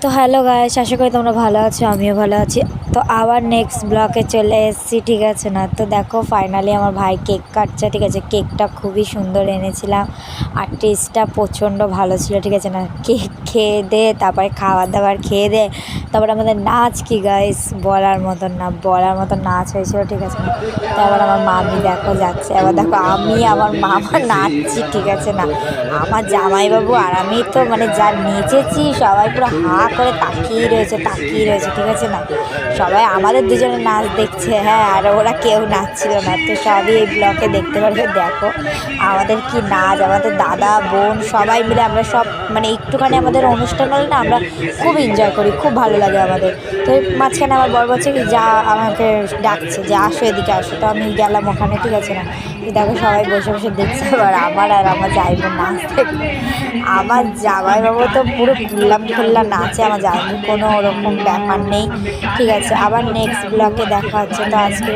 তো hello guys, আশা করি তোমরা ভালো আছো, আমিও ভালো আছি। তো আবার নেক্সট ব্লকে চলে এসেছি, ঠিক আছে না। তো দেখো ফাইনালি আমার ভাই কেক কাটছে, ঠিক আছে। কেকটা খুবই সুন্দর এনেছিলাম আর টেস্টটা প্রচণ্ড ভালো ছিল, ঠিক আছে না। কেক খেয়ে দে, তারপরে খাবার দাবার খেয়ে দে, তারপরে আমাদের নাচ কি গাইস বলার মতন না, বলার মতন নাচ হয়েছিল, ঠিক আছে না। তারপর আমার মামি দেখো যাচ্ছে, আবার দেখো আমি আমার মামা নাচছি, ঠিক আছে না। আমার জামাইবাবু আর আমি তো মানে যা নেচেছি, সবাই পুরো হাঁ করে তাকিয়ে রয়েছে, ঠিক আছে না। সবাই আমাদের দুজনের নাচ দেখছে, হ্যাঁ, আর ওরা কেউ নাচছিল না। তো সবই এই ব্লকে দেখতে পারবে। দেখো আমাদের কি নাচ, আমাদের দাদা বোন সবাই মিলে আমরা সব মানে একটুখানি আমাদের অনুষ্ঠান হলে না আমরা খুব এনজয় করি, খুব ভালো লাগে আমাদের। তো এই মাঝখানে আমার বড় বলছে কি যা, আমাকে ডাকছে যে আসো এদিকে আসো। তো আমি গেলাম ওখানে, ঠিক আছে না। দেখো সবাই বসে বসে দেখছে, এবার আমার যাইবো নাচ দেখো। আমার জামাইবাবু তো পুরো খুল্লা নাচে, আমার জামাইবাবু কোনো ওরকম ব্যাপার নেই, ঠিক আছে। আবার নেক্সট ব্লকে দেখা হচ্ছে। তো আজকের